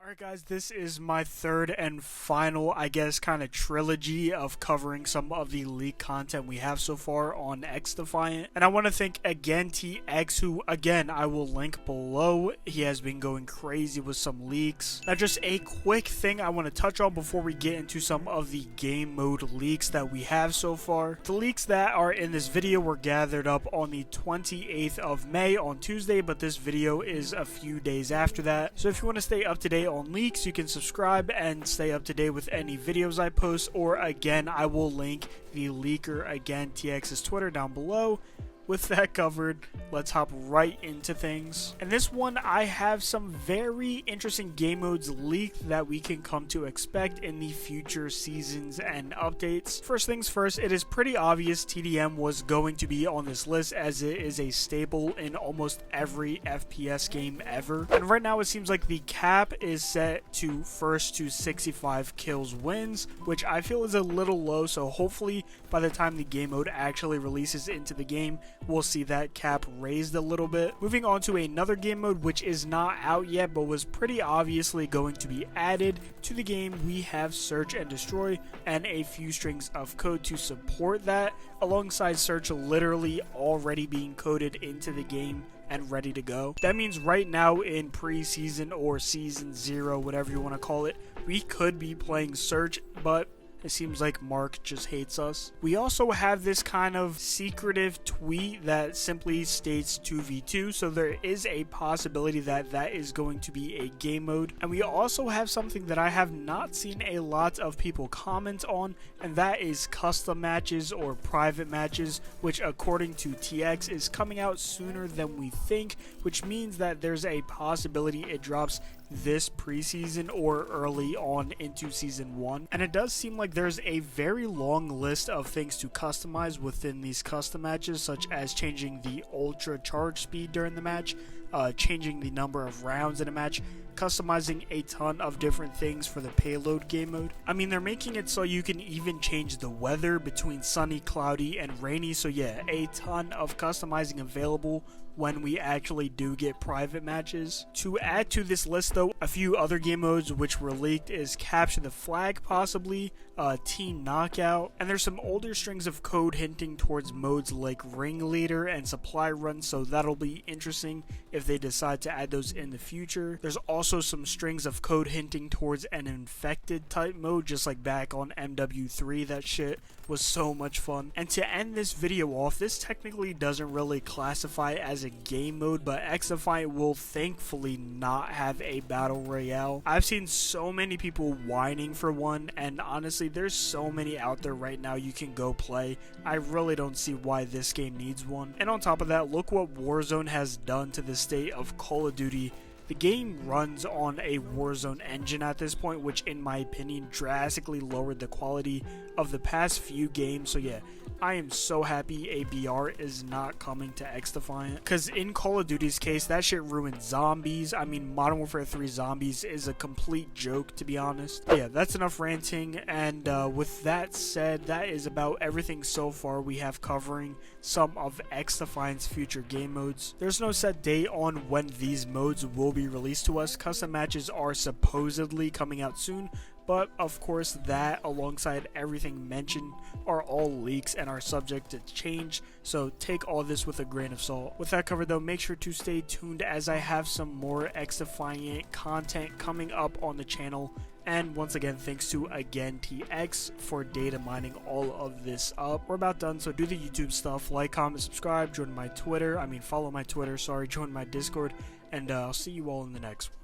Alright guys, this is my third and final, I guess, kind of trilogy of covering some of the leak content we have so far on XDefiant. And I want to thank AgainTX, who, again, I will link below. He has been going crazy with some leaks. Now, just a quick thing I want to touch on before we get into some of the Gamemode leaks that we have so far. The leaks that are in this video were gathered up on the 28th of May on Tuesday, but this video is a few days after that. So if you want to stay up to date on leaks, you can subscribe and stay up to date with any videos I post, or again, I will link the leaker AgainTX's Twitter down below. With that covered, let's hop right into things. And this one, I have some very interesting game modes leaked that we can come to expect in the future seasons and updates. First things first, it is pretty obvious TDM was going to be on this list as it is a staple in almost every FPS game ever. And right now it seems like the cap is set to first to 65 kills wins, which I feel is a little low, so hopefully by the time the game mode actually releases into the game, we'll see that cap raised a little bit. Moving on to another game mode which is not out yet but was pretty obviously going to be added to the game, we have Search and Destroy and a few strings of code to support that, alongside Search literally already being coded into the game and ready to go. That means right now in preseason or season 0, whatever you want to call it, we could be playing Search, but it seems like Mark just hates us. We also have this kind of secretive tweet that simply states 2v2, so there is a possibility that that is going to be a game mode. And we also have something that I have not seen a lot of people comment on, and that is custom matches or private matches, which according to TX is coming out sooner than we think, which means that there's a possibility it drops this preseason or early on into season 1. And it does seem like there's a very long list of things to customize within these custom matches, such as changing the ultra charge speed during the match, changing the number of rounds in a match, customizing a ton of different things for the payload game mode. I mean, they're making it so you can even change the weather between sunny, cloudy, and rainy, so yeah, a ton of customizing available when we actually do get private matches. To add to this list though, a few other game modes which were leaked is Capture the Flag possibly, Team Knockout, and there's some older strings of code hinting towards modes like Ringleader and Supply Run, so that'll be interesting if they decide to add those in the future. There's also some strings of code hinting towards an infected type mode, just like back on MW3. That shit was so much fun. And to end this video off, this technically doesn't really classify as a game mode, but XDefiant will thankfully not have a battle royale. I've seen so many people whining for one, and honestly there's so many out there right now you can go play. I really don't see why this game needs one. And on top of that, look what Warzone has done to the state of Call of Duty. The game runs on a Warzone engine at this point, which in my opinion drastically lowered the quality of the past few games. So yeah, I am so happy ABR is not coming to XDefiant, because in Call of Duty's case, that shit ruined zombies. I mean, Modern Warfare 3 zombies is a complete joke, to be honest. Yeah, that's enough ranting, and with that said, that is about everything so far we have covering some of XDefiant's future game modes. There's no set date on when these modes will be released to us. Custom matches are supposedly coming out soon, but of course that alongside everything mentioned are all leaks and are subject to change, so take all this with a grain of salt. With that covered though, make sure to stay tuned as I have some more XDefiant content coming up on the channel. And once again, thanks to AgainTX for data mining all of this up. We're about done, so do the YouTube stuff. Like, comment, subscribe, join my Twitter. Follow my Twitter, sorry, join my Discord. And I'll see you all in the next one.